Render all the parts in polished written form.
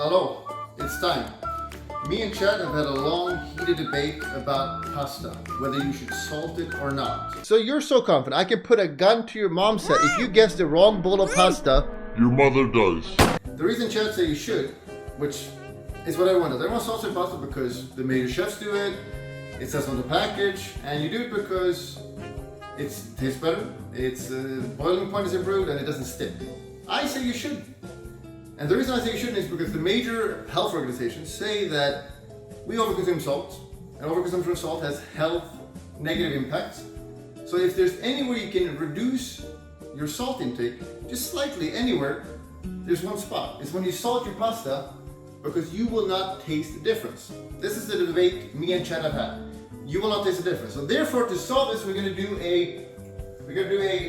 Hello, it's time. Me and Chad have had a long, heated debate about pasta, whether you should salt it or not. So you're so confident, I can put a gun to your mom's head. If you guess the wrong bowl of pasta, your mother does. The reason Chad said you should, which is what everyone does. Everyone salts their pasta because the major chefs do it, it says on the package, and you do it because it tastes better, its boiling point is improved, and it doesn't stick. I say you should. And the reason I say you shouldn't is because the major health organizations say that we overconsume salt, and overconsumption of salt has health negative impacts. So if there's any way you can reduce your salt intake, just slightly anywhere, there's one spot. It's when you salt your pasta, because you will not taste the difference. This is the debate me and Chad have had. You will not taste the difference. So therefore, to solve this, we're gonna do a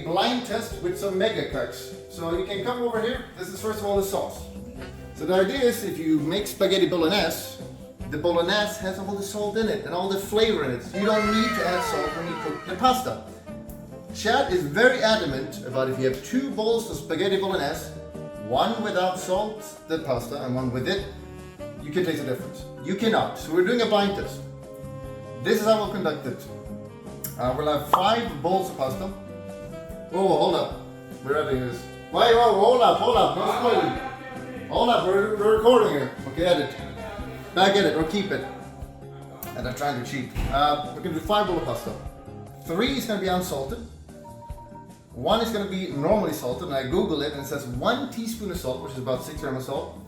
blind test with some mega carts. So you can come over here. This is first of all the sauce. So the idea is if you make spaghetti bolognese, the bolognese has all the salt in it and all the flavor in it. So you don't need to add salt when you cook the pasta. Chad is very adamant about if you have 2 bowls of spaghetti bolognese, one without salt, the pasta, and one with it, you can taste the difference. You cannot. So we're doing a blind test. This is how we'll conduct it. We'll have 5 bowls of pasta. Oh, hold up. We're editing this. Wait, hold up. No spoiling. Hold up, we're recording here. Okay, edit. Back edit, or keep it. And I'm trying to cheat. We're gonna do 5 bowls of pasta. 3 is gonna be unsalted. 1 is gonna be normally salted, and I Googled it and it says 1 teaspoon of salt, which is about 6 grams of salt.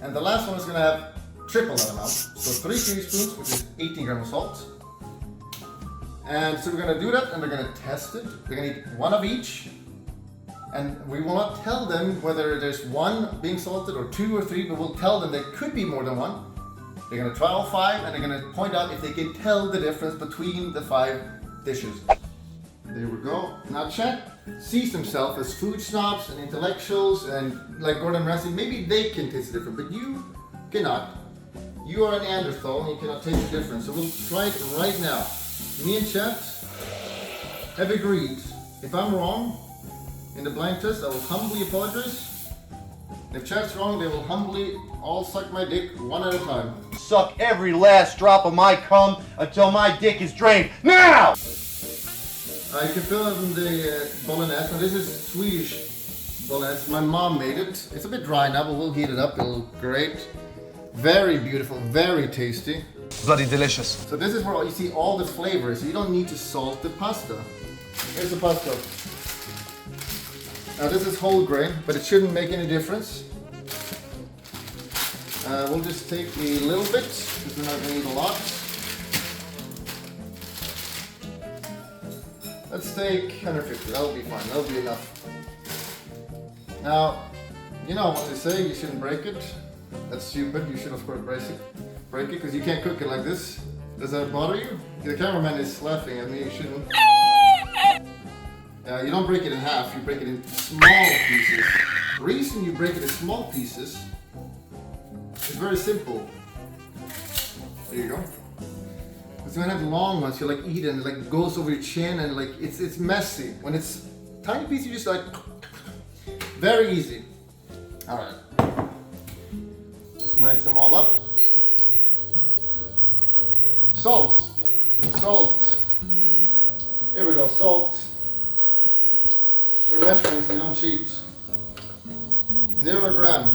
And the last one is gonna have triple that amount. So 3 teaspoons, which is 18 grams of salt. And so we're gonna do that and we're gonna test it. They're gonna eat 1 of each. And we will not tell them whether there's 1 being salted or 2 or 3, but we'll tell them there could be more than 1. They're gonna try all 5 and they're gonna point out if they can tell the difference between the 5 dishes. There we go. Now Chad sees himself as food snobs and intellectuals and like Gordon Ramsay, maybe they can taste the difference, but you cannot. You are a Neanderthal and you cannot taste the difference. So we'll try it right now. Me and Chad have agreed. If I'm wrong in the blind test, I will humbly apologize. If Chad's wrong, they will humbly all suck my dick one at a time. Suck every last drop of my cum until my dick is drained. Now! You can fill in the bolognese. Now this is Swedish bolognese. My mom made it. It's a bit dry now, but we'll heat it up. It'll look great. Very beautiful, very tasty. Bloody delicious. So this is where you see all the flavors. You don't need to salt the pasta. Here's the pasta. Now this is whole grain, but it shouldn't make any difference. We'll just take a little bit, because we're not going to eat a lot. Let's take 150, that'll be fine, that'll be enough. Now, you know what they say, you shouldn't break it. That's stupid, you should of course break it, because you can't cook it like this. Does that bother you? The cameraman is laughing at me, you shouldn't. You don't break it in half, you break it in small pieces. The reason you break it in small pieces is very simple. There you go. Because when you have long ones, you like eat and it like goes over your chin and like it's messy. When it's tiny piece, you just like very easy. All right, let's mix them all up. Salt. Here we go. Salt. We're measuring so you don't cheat. 0 gram.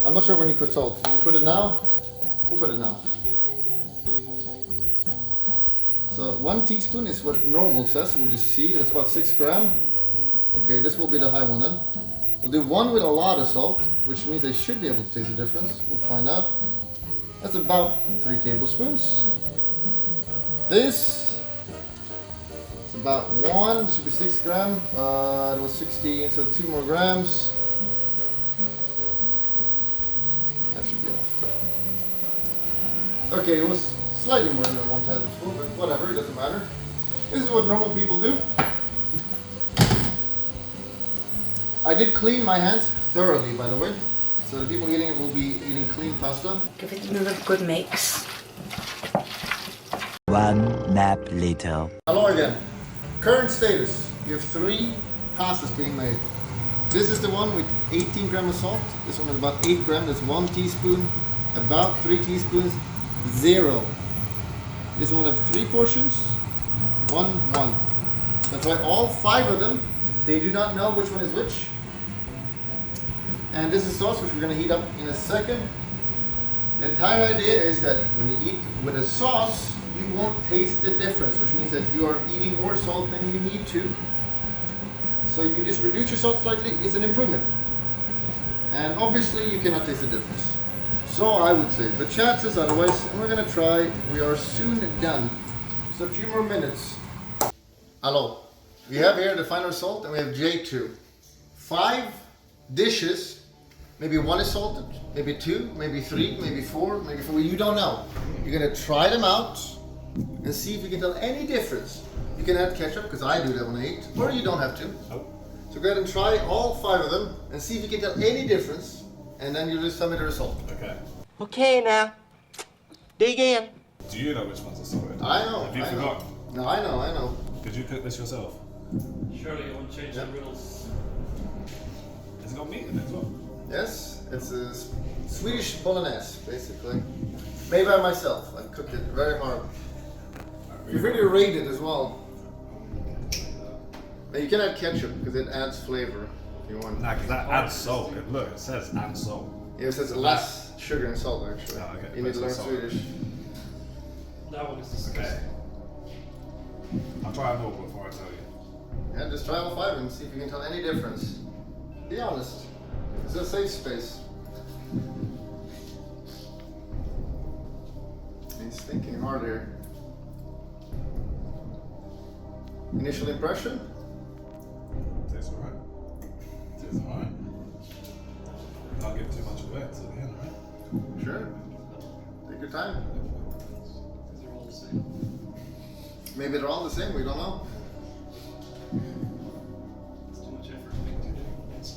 I'm not sure when you put salt. Do you put it now? We'll put it now. So 1 teaspoon is what normal says. We'll just see. That's about 6 grams. Okay, this will be the high one then. We'll do 1 with a lot of salt, which means they should be able to taste the difference. We'll find out. That's about 3 tablespoons. This is about 1. This should be 6 grams. It was 16, so 2 more grams. That should be enough. Okay, it was slightly more than 1 tablespoon, but whatever, it doesn't matter. This is what normal people do. I did clean my hands thoroughly, by the way. So the people eating it will be eating clean pasta. Give it another good mix. 1 nap later. Hello again. Current status. You have 3 pastas being made. This is the one with 18 grams of salt. This one is about 8 grams. That's 1 teaspoon. About 3 teaspoons. 0. This one has 3 portions. 1, 1. That's why all 5 of them, they do not know which one is which. And this is sauce which we're going to heat up in a second. The entire idea is that when you eat with a sauce, you won't taste the difference, which means that you are eating more salt than you need to. So if you just reduce your salt slightly, it's an improvement. And obviously you cannot taste the difference. So I would say, the chat says otherwise, and we're gonna try. We are soon done. Just a few more minutes. Hello. We have here the final result, and we have J2. 5 dishes. Maybe 1 is salted, maybe 2, maybe 3, maybe 4, maybe 4. You don't know. You're gonna try them out and see if you can tell any difference. You can add ketchup, because I do that when I eat, or you don't have to. So go ahead and try all 5 of them and see if you can tell any difference, and then you just tell me the result. Okay. Okay, now. Dig in. Do you know which ones are salted? I know. Have you I forgotten? Know. No, I know. Did you cook this yourself? Surely you won't change the rules. Has it got meat in it as well? Yes, it's a Swedish bolognese, basically. Made by myself. I cooked it very hard. You've really rated as well. Now you can add ketchup because it adds flavor if you want. Nah, because that adds salt. Look, it says add salt. Yeah, it says less sugar and salt actually. Oh, okay. You need to learn Salt. Swedish. That one is disgusting. Okay. I'll try them all before I tell you. Yeah, just try all 5 and see if you can tell any difference. Be honest. It's a safe space. He's thinking hard here. Initial impression? Tastes alright. Tastes alright. Not give too much away until the end, right? Sure. Take your time. These are all the same. Maybe they're all the same, we don't know. It's too much effort to make 2 different ones.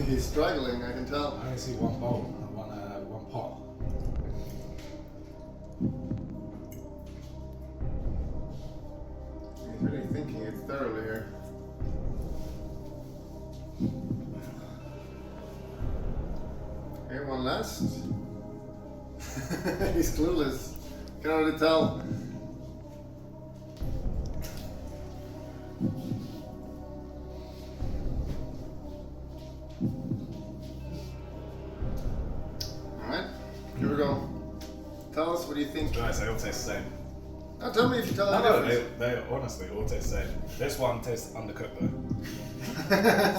He's struggling, I can tell. I only see one bowl, one pot. He's really thinking it thoroughly here. Okay, one last. He's clueless. Can already tell. Alright, here we go. Tell us, what do you think? To be honest, they all taste the same. Now tell me if you tell No, the no, difference. they honestly all taste the same. This one tastes undercooked though.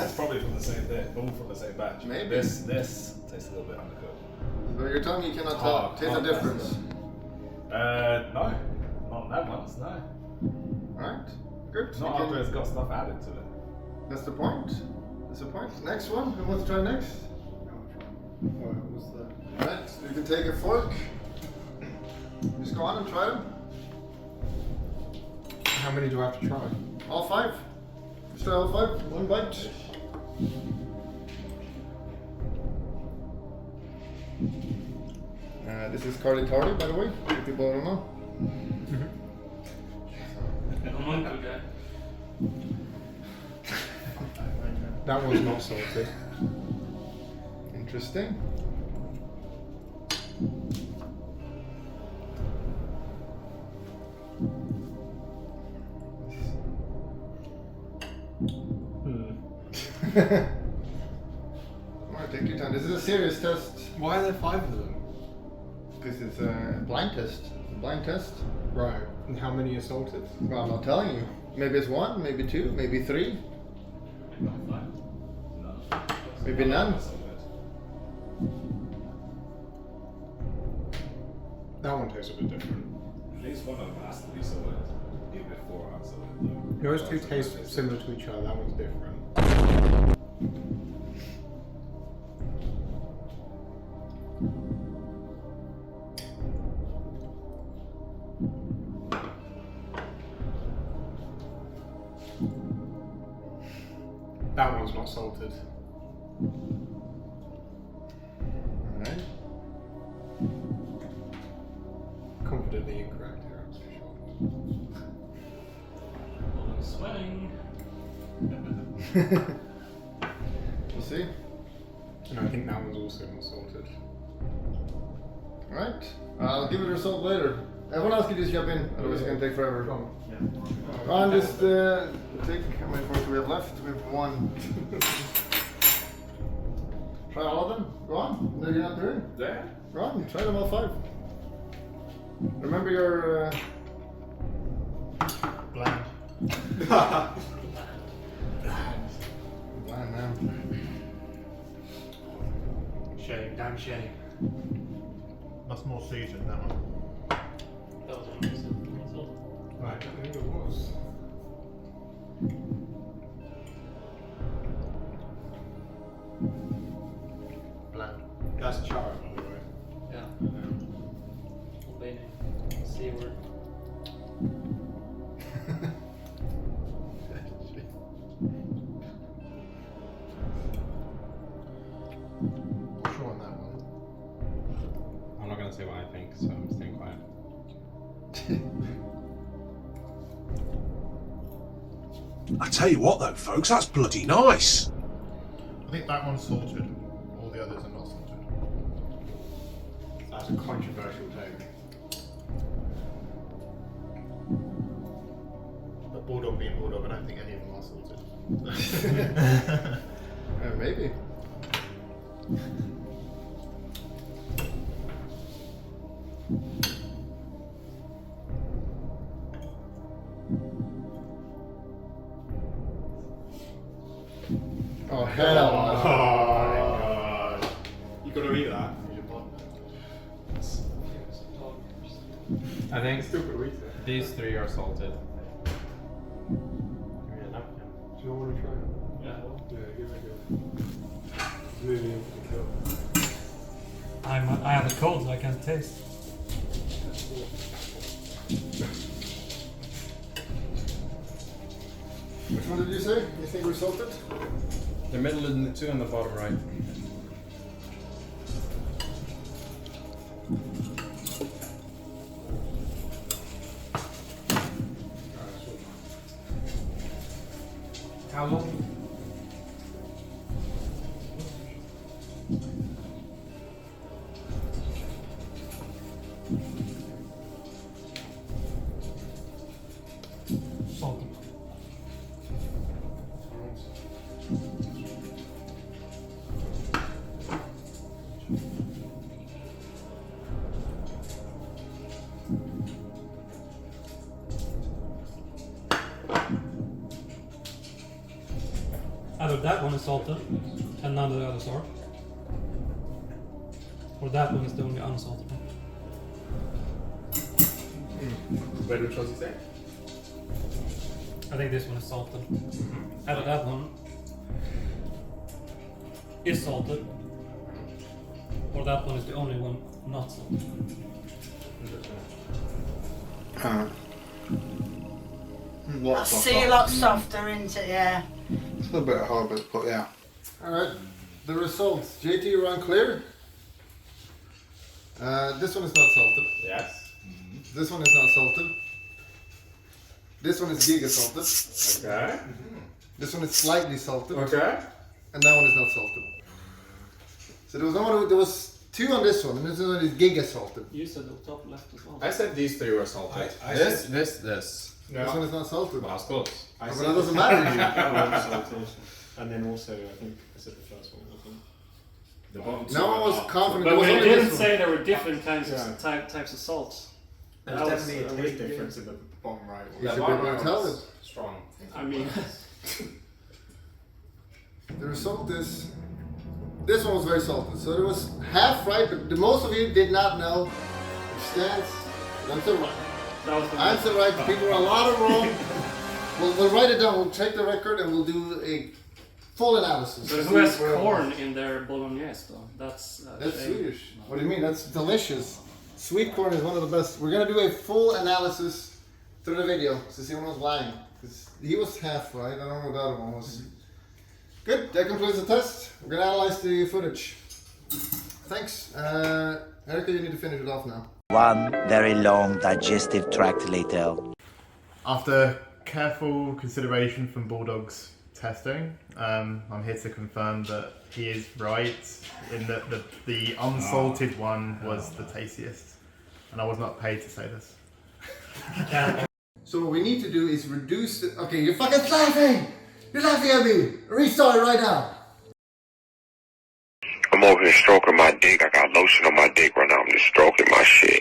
It's probably from the same day, all from the same batch. Maybe. This tastes a little bit undercooked. So you're telling me you cannot Hard, taste the hard difference. No, not that ones, no. Alright, good. Not You after can- it's got stuff added to it. That's the point. That's the point. Next one. Who wants to try next? Alright, you can take a fork. Just go on and try them. How many do I have to try? All 5. Just try all 5. One bite. This is Carly Tardy, by the way, if people don't know. I'm on good guy. That one's not salted. Interesting. Alright, take your time. This is a serious test. Why are there 5 of them? Because it's a blind test. Blind test. Right. And how many are salted? Well, I'm not telling you. Maybe it's 1, maybe 2, maybe 3, maybe none. That one tastes a bit different. At least one of them has to be salted, even if 4 aren't salted. Yours 2 taste similar to each other, that one's different. That one's not salted. Alright. Confidently incorrect here, I'm too sure. Well, I'm sweating. We'll see. And I think that one's also not salted. Alright. I'll give it a result later. Everyone else can just jump in, otherwise it's gonna take forever. Ron, just take how many points do we have left? We have 1. Try all of them. Go on. No, you're not doing. Yeah. Go on, try them all 5. Remember your Bland. Bland now. Shame, damn shame. That's more seasoned, that one. That was one. Right. I think it was. Bland. That's char, by the way. Yeah. Albania. C word. Sure on that one. I'm not going to say what I think, so I'm staying quiet. I tell you what though, folks, that's bloody nice. I think that one's salted. All the others are not salted. That's a controversial take. But Bulldog being Bulldog, I don't think any of them are salted. Maybe. Oh hell no. Oh my god. You gotta eat that. I think Still gotta eat it. these 3 are salted. Do you want to try it? Yeah. Yeah, give it a go. Really into the kill. I have a cold, so I can't taste. Which one did you say? You think we're salted? The middle and the 2 and the bottom right. How long? Salted. Either that one is salted and none of the others are. Or that one is the only unsalted one. Wait, which one's you say? I think this one is salted. Either that one is salted, or that one is the only one not salted. I see a lot softer into it, yeah. It's a little bit hard, but yeah. Alright, the results. JT, you run clear. This one is not salted. Yes. This one is not salted. This one is giga salted. Okay. This one is slightly salted. Okay. And that one is not salted. So there was 2 on this one, and this one is giga salted. You said the top left as well. I said these 3 were salted. This. This one is not salted. Well, I was close. I But that doesn't matter to you. And then also, I think I said the first one, wasn't The bottom 2 No one was are confident. But There was we only didn't this one. say there were different kinds Yeah. of types of salts. There's That was definitely a a taste weird difference in the bottom right one. You should be bottom able to tell one's it. Strong. I mean, The result is this one was very salted. So it was half right, but the most of you did not know which stance. I'm still right. that was the I'm still right. People were a lot of wrong. We'll write it down. We'll check the record and we'll do a full analysis. But who has corn in their bolognese though? That's That's shame. Swedish. What do you mean? That's delicious. Sweet corn is one of the best. We're gonna do a full analysis through the video to see when I was lying. Because he was half right. I don't know what the other one was. Good. That concludes the test. We're gonna analyze the footage. Thanks. Erica, you need to finish it off now. One very long digestive tract later. After careful consideration from Bulldog's testing. I'm here to confirm that he is right in that the unsalted one was the tastiest, and I was not paid to say this. So what we need to do is reduce the... Okay, you're fucking laughing! You're laughing at me! Restart it right now! I'm over here stroking my dick. I got lotion on my dick right now. I'm just stroking my shit.